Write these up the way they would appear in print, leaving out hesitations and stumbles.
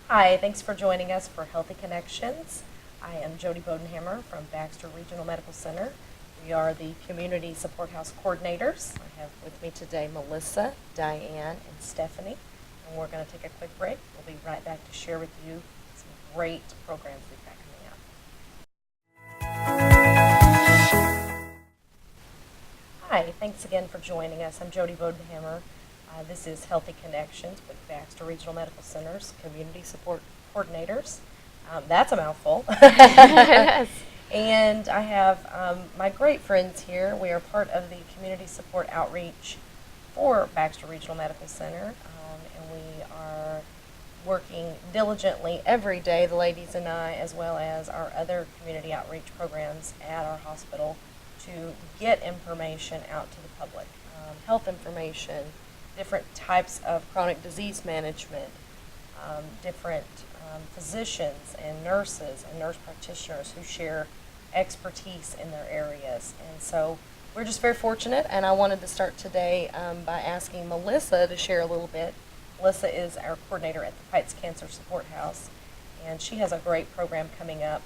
Hi, thanks for joining us for Healthy Connections. I am Jody Bodenhammer from Baxter Regional Medical Center. We are the Community Support House coordinators. I have with me today Melissa, Diane, and Stephanie, and we're going to take a quick break. We'll be right back to share with you some great programs we've got coming up. Hi, thanks again for joining us. I'm Jody Bodenhammer. This is Healthy Connections with Baxter Regional Medical Center's Community Support Coordinators. That's a mouthful. And I have my great friends here. We are part of the Community Support Outreach for Baxter Regional Medical Center, and we are working diligently every day, the ladies and I, as well as our other community outreach programs at our hospital, to get information out to the public, health information, different types of chronic disease management, different physicians and nurses and nurse practitioners who share expertise in their areas. And so we're just very fortunate, and I wanted to start today by asking Melissa to share a little bit. Melissa is our coordinator at the Heights Cancer Support House, and she has a great program coming up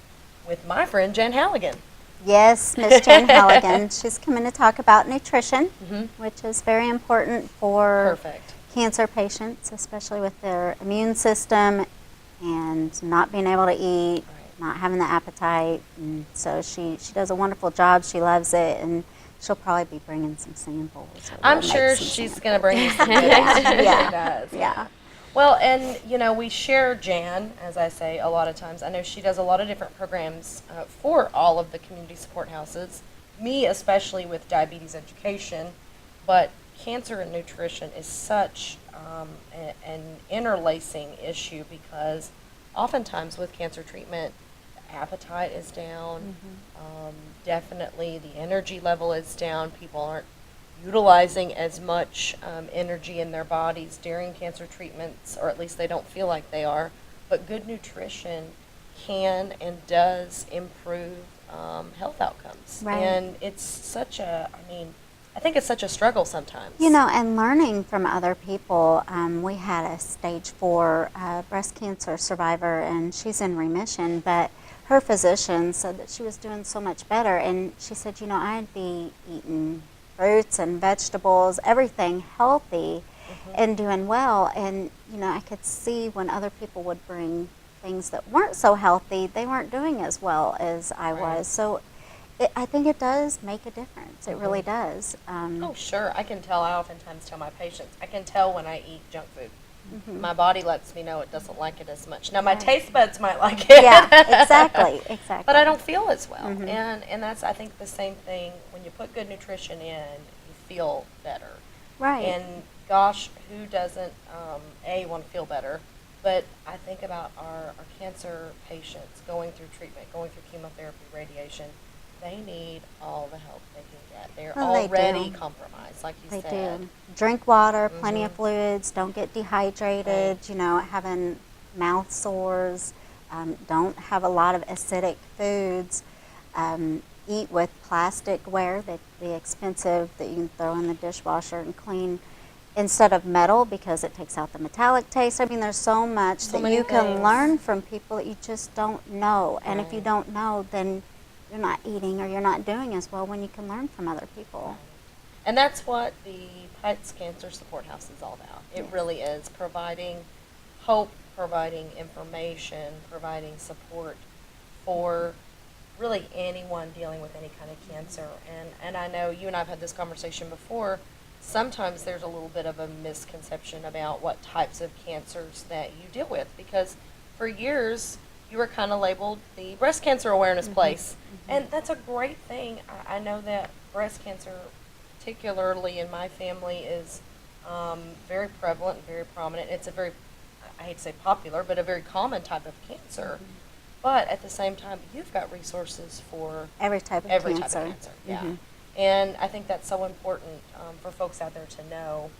with my friend Jen Halligan. Yes, Miss Jen Halligan. She's coming to talk about nutrition, Mm-hmm. which is very important for Perfect. cancer patients, especially with their immune system and not being able to eat, Right. not having the appetite. And so she does a wonderful job. She loves it, and she'll probably be bringing some samples. I'm sure she's going to bring you some good Yeah. Yeah. She does. Yeah. Well, and we share Jan, as I say, a lot of times. I know she does a lot of different programs for all of the community support houses, me especially with diabetes education, but cancer and nutrition is such an interlacing issue because oftentimes with cancer treatment, the appetite is down, definitely the energy level is down, people aren't utilizing as much energy in their bodies during cancer treatments, or at least they don't feel like they are. But good nutrition can and does improve health outcomes. Right. And it's such I think it's such a struggle sometimes. And learning from other people. We had a stage 4 breast cancer survivor, and she's in remission, but her physician said that she was doing so much better, and she said, I'd be eating fruits and vegetables, everything healthy, and doing well. And, I could see when other people would bring things that weren't so healthy, they weren't doing as well as I Right. was. So I think it does make a difference. It really does. Oh, sure. I can tell. I oftentimes tell my patients, I can tell when I eat junk food. My body lets me know it doesn't like it as much. Now, my Right. taste buds might like it. Yeah, exactly. But I don't feel as well. And that's, I think, the same thing. When you put good nutrition in, you feel better. Right. And gosh, who doesn't, want to feel better? But I think about our cancer patients going through treatment, going through chemotherapy, radiation. They need all the help they can get. They're Well, they already do. compromised, like you They said. do. Drink water, plenty of fluids, don't get dehydrated, Right. having mouth sores, don't have a lot of acidic foods, eat with plasticware, the expensive that you can throw in the dishwasher and clean, instead of metal because it takes out the metallic taste. I mean, there's so much So that many you can things. learn from people that you just don't know. And if you Right. don't know, then you're not eating or you're not doing as well when you can learn from other people. And that's what the Heights Cancer Support House is all about. It really is providing hope, providing information, providing support for really anyone dealing with any kind of cancer. And I know you and I have had this conversation before. Sometimes there's a little bit of a misconception about what types of cancers that you deal with because for years you were kind of labeled the breast cancer awareness place. And that's a great thing. I know that breast cancer, particularly in my family, is very prevalent and very prominent. It's a very, I hate to say popular, but a very common type of cancer. But at the same time, you've got resources for Every type of every cancer. type of cancer. Yeah. Mhm. And I think that's so important for folks out there to know.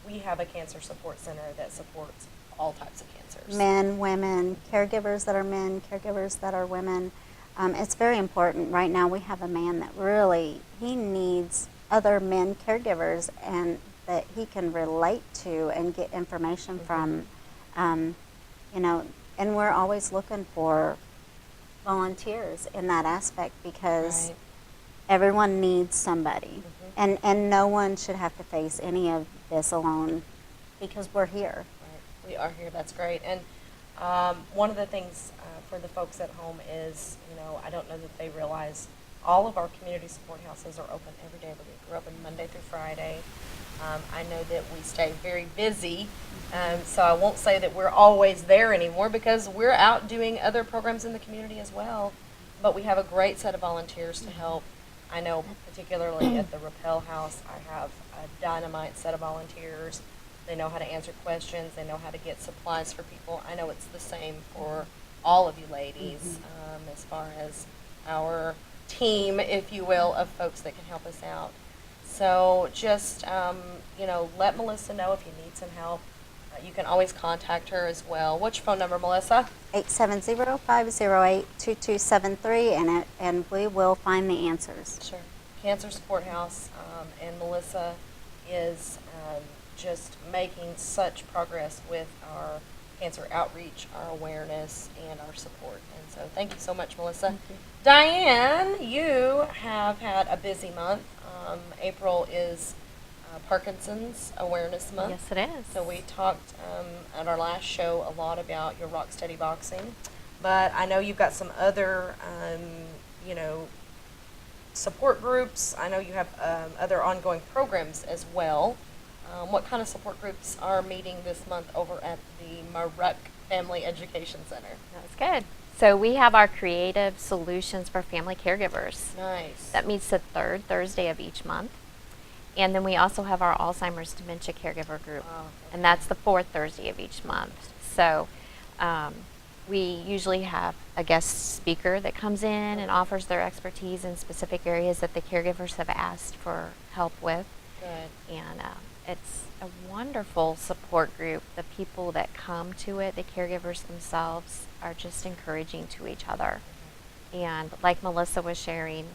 We have a cancer support center that supports all types of cancers. Men, women, caregivers that are men, caregivers that are women. It's very important. Right now we have a man that he needs other men caregivers and that he can relate to and get information from. You know, And we're always looking for volunteers in that aspect because Right. everyone needs somebody. Mhm. And no one should have to face any of this alone because we're here. Right. We are here. That's great. And one of the things for the folks at home is, I don't know that they realize all of our community support houses are open every day of the week. We're open Monday through Friday. I know that we stay very busy, so I won't say that we're always there anymore because we're out doing other programs in the community as well. But we have a great set of volunteers to help. I know particularly at the Rappel House, I have a dynamite set of volunteers. They know how to answer questions. They know how to get supplies for people. I know it's the same for all of you ladies as far as our team, if you will, of folks that can help us out. So just, let Melissa know if you need some help. You can always contact her as well. What's your phone number, Melissa? 870-508-2273, and we will find the answers. Sure. Cancer Support House, and Melissa is just making such progress with our cancer outreach, our awareness, and our support. And so thank you so much, Melissa. Thank you. Diane, you have had a busy month. April is Parkinson's Awareness Month. Yes, it is. So we talked at our last show a lot about your Rock Steady Boxing, but I know you've got some other, support groups. I know you have other ongoing programs as well. What kind of support groups are meeting this month over at the Maruck Family Education Center? That's good. So we have our Creative Solutions for Family Caregivers. Nice. That meets the third Thursday of each month. And then we also have our Alzheimer's Dementia Caregiver Group. Oh, And that's the fourth Thursday of each month. So we usually have a guest speaker that comes in and offers their expertise in specific areas that the caregivers have asked for help with. Good. And it's a wonderful support group. The people that come to it, the caregivers themselves, are just encouraging to each other. And like Melissa was sharing,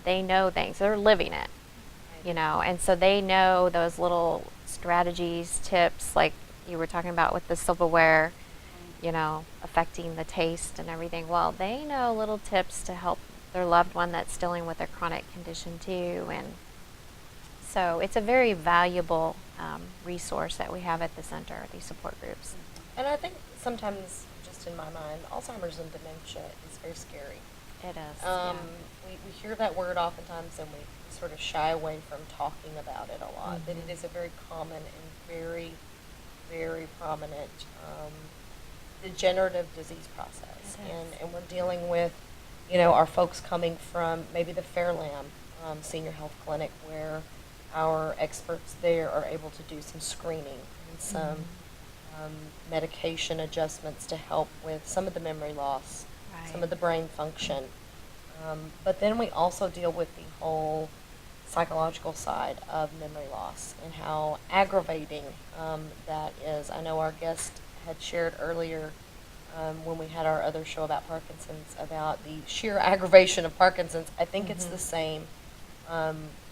they know things. They're living it, and so they know those little strategies, tips, like you were talking about with the silverware, affecting the taste and everything. Well, they know little tips to help their loved one that's dealing with a chronic condition too. And so it's a very valuable resource that we have at the center, these support groups. And I think sometimes, just in my mind, Alzheimer's and dementia is very scary. It is. We hear that word oftentimes and we sort of shy away from talking about it a lot, but it is a very common and very, very prominent degenerative disease process. It is. And we're dealing with, our folks coming from maybe the Fairlamb Senior Health Clinic where our experts there are able to do some screening and some medication adjustments to help with some of the memory loss, some of the brain function. But then we also deal with the whole psychological side of memory loss and how aggravating that is. I know our guest had shared earlier when we had our other show about Parkinson's about the sheer aggravation of Parkinson's. I think it's the same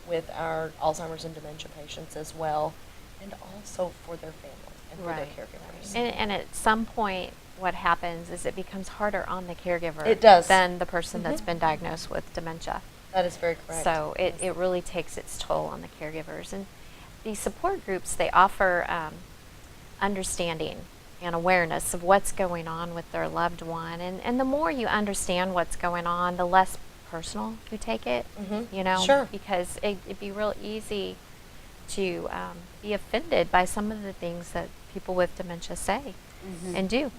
with our Alzheimer's and dementia patients as well, and also for their family and for their caregivers. And at some point, what happens is it becomes harder on the caregiver It does. than the person that's been diagnosed with dementia. That is very correct. So it really takes its toll on the caregivers. And these support groups, they offer understanding and awareness of what's going on with their loved one. And the more you understand what's going on, the less personal you take it, Sure. because it'd be real easy to be offended by some of the things that people with dementia say and do.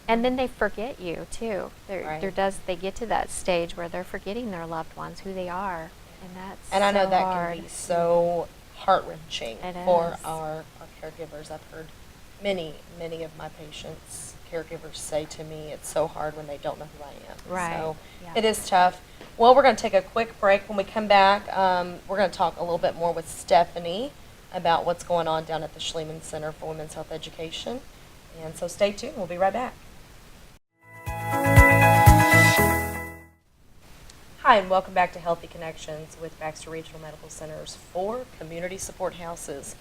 And then they forget you too. They get to that stage where they're forgetting their loved ones, who they are, and that's And I know so that hard. can be so heart-wrenching It for is. our caregivers. I've heard many of my patients' caregivers say to me, it's so hard when they don't know who I am. Right. So Yeah. it is tough. Well, we're going to take a quick break. When we come back, we're going to talk a little bit more with Stephanie about what's going on down at the Schliemann Center for Women's Health Education. And so stay tuned. We'll be right back. Hi, and welcome back to Healthy Connections with Baxter Regional Medical Center's 4 community support houses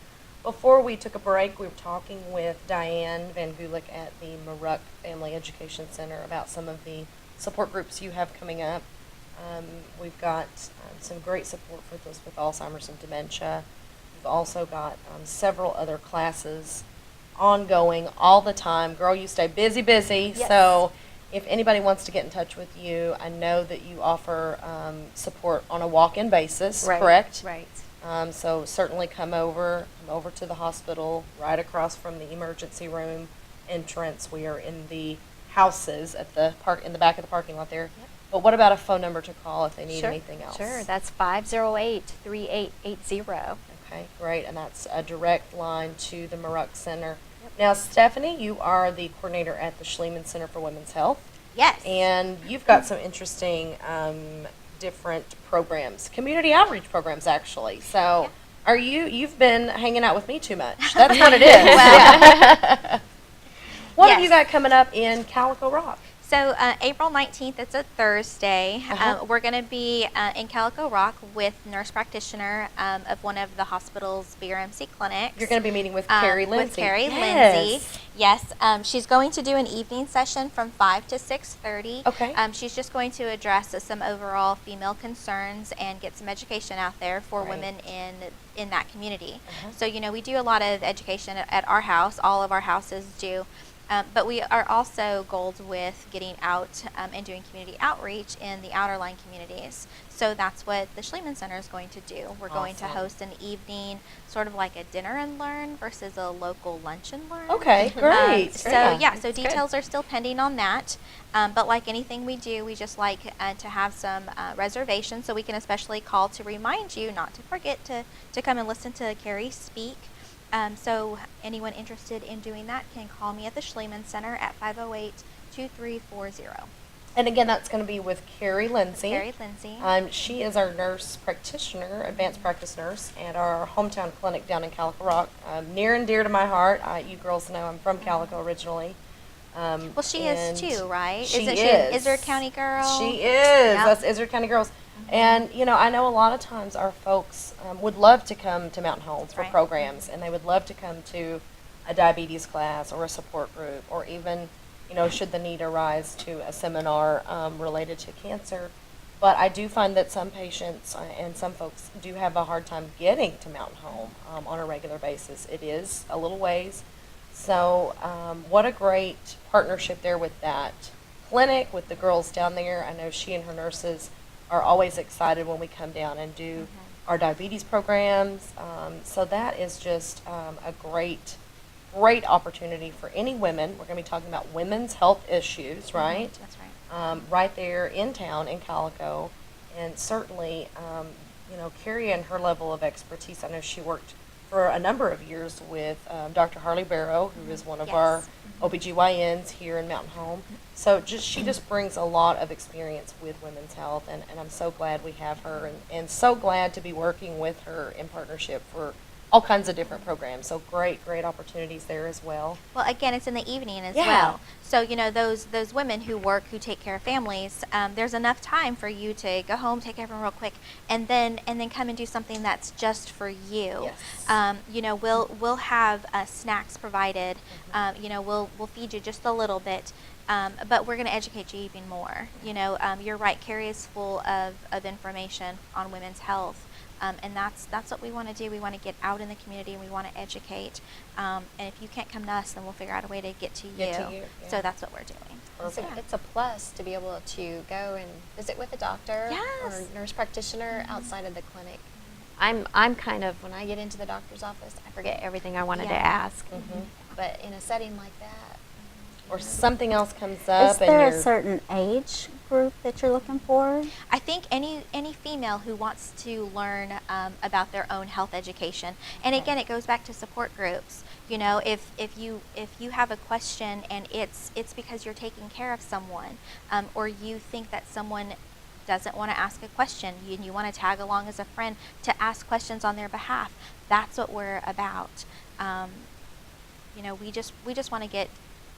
Before we took a break, we were talking with Diane Van Gulik at the Maruck Family Education Center about some of the support groups you have coming up. We've got some great support for those with Alzheimer's and dementia. We've also got several other classes ongoing all the time. Girl, you stay busy, busy. Yes. So if anybody wants to get in touch with you, I know that you offer support on a walk-in basis, Right. correct? Right. So certainly come over to the hospital, right across from the emergency room entrance. We are in the houses at the in the back of the parking lot there. Yep. But what about a phone number to call if they need Sure. anything else? Sure, that's 508-3880. Okay, great, and that's a direct line to the Maruck Center. Yep. Now, Stephanie, you are the coordinator at the Schliemann Center for Women's Health, Yes. and you've got some interesting different programs, community outreach programs, actually. So, Yeah. you've been hanging out with me too much? That's what it is. Well, What have yes. you got coming up in Calico Rock? So April 19th, it's a Thursday. Uh-huh. We're going to be in Calico Rock with nurse practitioner of one of the hospital's BRMC clinics. You're going to be meeting with Carrie Lindsay. With Carrie Yes. Lindsay. Yes. She's going to do an evening session from 5 to 6:30. Okay. She's just going to address some overall female concerns and get some education out there for Right. women in that community. Uh-huh. So, we do a lot of education at our house. All of our houses do. But we are also goaled with getting out and doing community outreach in the outerline communities. So that's what the Schliemann Center is going to do. We're going to Awesome. host an evening, sort of like a dinner and learn versus a local lunch and learn. Okay, great. So Great. so details are still pending on that. But like anything we do, we just like to have some reservations so we can especially call to remind you not to forget to come and listen to Carrie speak. So anyone interested in doing that can call me at the Schliemann Center at 508-2340. And again, that's going to be with Carrie Lindsay. Carrie Lindsay. She is our nurse practitioner, advanced practice nurse, at our hometown clinic down in Calico Rock. Near and dear to my heart. You girls know I'm from Calico originally. Well, she is too, right? She Isn't is. she an Izzard County girl? She is. Yep. Us Izzard County girls. And, I know a lot of times our folks would love to come to Mountain Homes for Right. programs, and they would love to come to a diabetes class or a support group, or even, should the need arise, to a seminar related to cancer. But I do find that some patients and some folks do have a hard time getting to Mountain Home on a regular basis. It is a little ways. So what a great partnership there with that clinic, with the girls down there. I know she and her nurses are always excited when we come down and do our diabetes programs. So that is just a great opportunity for any women. We're going to be talking about women's health issues, right? That's right. Right there in town in Calico. And certainly, Carrie and her level of expertise, I know she worked for a number of years with Dr. Harley Barrow, who is one of Yes. our OBGYNs here in Mountain Home. So she just brings a lot of experience with women's health, and I'm so glad we have her, and so glad to be working with her in partnership for all kinds of different programs. So great opportunities there as well. Well, again, it's in the evening as Yeah. well. So those women who take care of families, there's enough time for you to go home, take care of them real quick, and then come and do something that's just for you. Yes. We'll have snacks provided. We'll feed you just a little bit. But we're going to educate you even more. You're right. Carrie is full of information on women's health. And that's what we want to do. We want to get out in the community and we want to educate. And if you can't come to us, then we'll figure out a way to get to you. Get to you, So yeah. that's what we're doing. So it's a plus to be able to go and visit with a doctor Yes. or nurse practitioner outside of the clinic. I'm kind of, when I get into the doctor's office, I forget everything I wanted to Yeah. ask. Mhm. But in a setting like that, Or something else comes up, Is and there a you're certain age group that you're looking for? I think any female who wants to learn about their own health education, and again, it goes back to support groups. If you have a question and it's because you're taking care of someone, or you think that someone doesn't want to ask a question, and you want to tag along as a friend to ask questions on their behalf, that's what we're about. We just want to get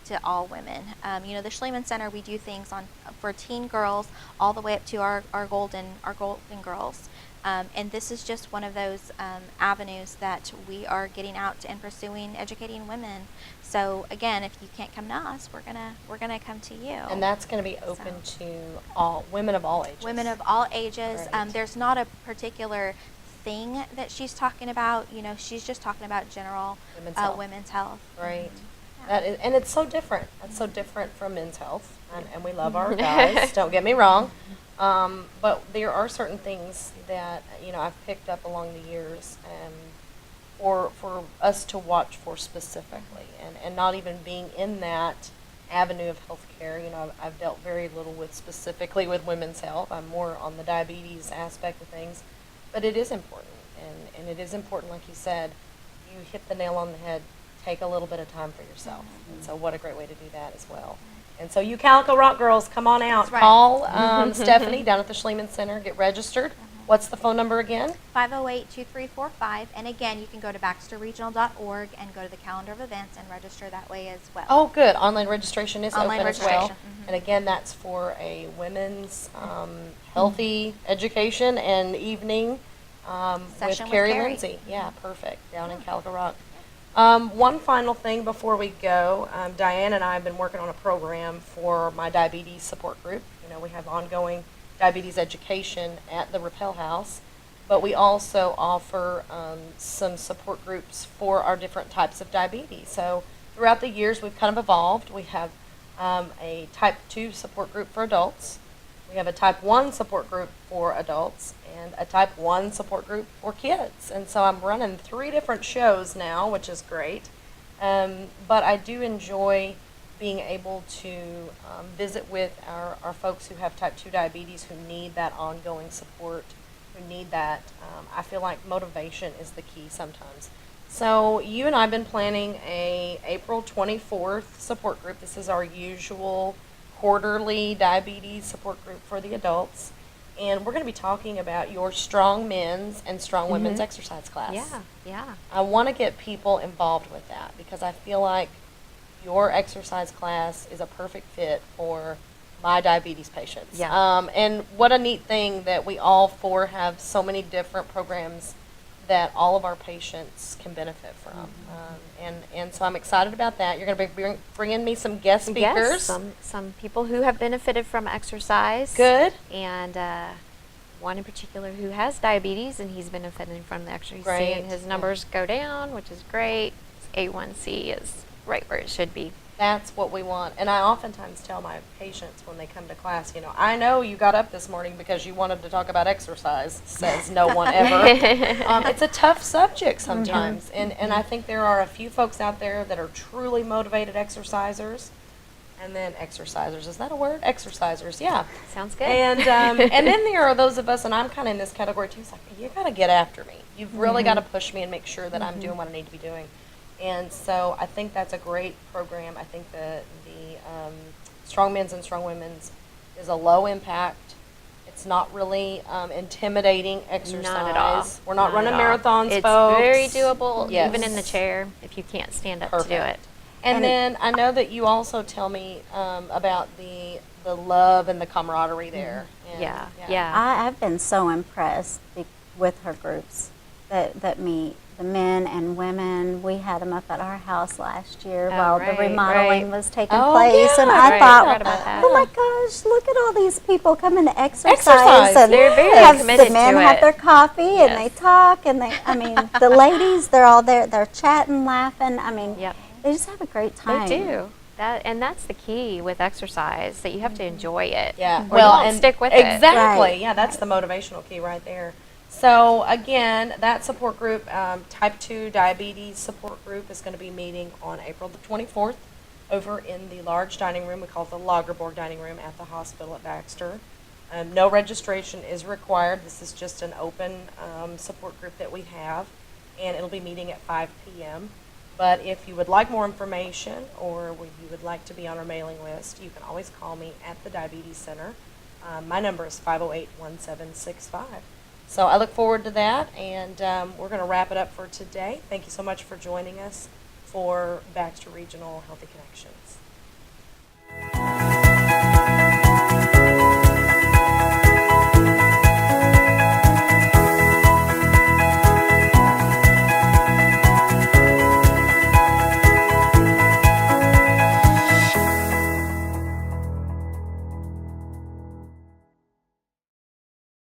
to all women. The Schliemann Center, we do things for teen girls all the way up to our golden girls. And this is just one of those avenues that we are getting out and pursuing, educating women. So again, if you can't come to us, we're gonna come to you. And that's going to be open to all women of all ages. Women of all ages. Right. There's not a particular thing that she's talking about. She's just talking about general Women's health. women's health. Right. Yeah. That is, and it's so different. That's so different from men's health, and we love our guys. Don't get me wrong, but there are certain things that I've picked up along the years, for us to watch for specifically, and not even being in that avenue of healthcare. I've dealt very little specifically with women's health. I'm more on the diabetes aspect of things, but it is important, and it is important, like you said, you hit the nail on the head. Take a little bit of time for yourself. And so what a great way to do that as well. And so you Calico Rock girls, come on out. That's right. Call Stephanie down at the Schliemann Center. Get registered. What's the phone number again? 508-2345. And again, you can go to baxterregional.org and go to the calendar of events and register that way as well. Oh, good. Online registration is Online open as well. registration, mhm. And again, that's for a women's healthy education and evening with Session with Carrie Carrie. Lindsay. Yeah, perfect. Down in Calico Rock. One final thing before we go, Diane and I have been working on a program for my diabetes support group. We have ongoing diabetes education at the Rappel House, but we also offer some support groups for our different types of diabetes. So throughout the years, we've kind of evolved. We have a type 2 support group for adults. We have a type 1 support group for adults and a type 1 support group for kids. And so I'm running 3 different shows now, which is great. But I do enjoy being able to visit with our folks who have type 2 diabetes, who need that ongoing support, who need that. I feel like motivation is the key sometimes. So you and I have been planning a April 24th support group. This is our usual quarterly diabetes support group for the adults. And we're going to be talking about your strong men's and strong women's exercise class. Yeah. I want to get people involved with that because I feel like your exercise class is a perfect fit for my diabetes patients. Yeah. And what a neat thing that we all 4 have so many different programs that all of our patients can benefit from. And so I'm excited about that. You're going to be bringing me some guest speakers. Yes, some people who have benefited from exercise. Good. And one in particular who has diabetes, and he's benefiting from the exercise. Great. Seeing his numbers go down, which is great. His A1C is right where it should be. That's what we want. And I oftentimes tell my patients when they come to class, I know you got up this morning because you wanted to talk about exercise, says no one ever. It's a tough subject sometimes. And I think there are a few folks out there that are truly motivated exercisers. And then exercisers, is that a word? Exercisers, yeah. Sounds good. And and then there are those of us, and I'm kind of in this category too, it's like, you got to get after me. You've really got to push me and make sure that I'm doing what I need to be doing. And so I think that's a great program. I think the Strong Men's and Strong Women's is a low impact. It's not really intimidating exercise. Not at all. We're not running at all. marathons, It's folks. very doable, Yes. even in the chair, if you can't stand up to do Perfect. it. And then I know that you also tell me about the love and the camaraderie there. And, Yeah. I've been so impressed with her groups that meet the men and women. We had them up at our house last year Oh, while right, the remodeling right. was taking Oh, place, and yeah. I Right, thought, forgot about that. oh my gosh, look at all these people coming to exercise. Exercise. And They're very have, committed the men to have it. their coffee and Yes. they talk, and the ladies, they're all there, they're chatting, laughing. Yep. They just have a great time. They do. That's the key with exercise, that you have to enjoy it. Yeah. Or you won't stick with it. Exactly. Right. Yeah, that's the motivational key right there. So again, that support group, type 2 diabetes support group, is going to be meeting on April the 24th over in the large dining room. We call it the Lagerborg dining room at the hospital at Baxter. No registration is required. This is just an open support group that we have, and it'll be meeting at 5 p.m. But if you would like more information, or you would like to be on our mailing list, you can always call me at the Diabetes Center. My number is 508-1765. So I look forward to that, and we're going to wrap it up for today. Thank you so much for joining us for Baxter Regional Healthy Connections.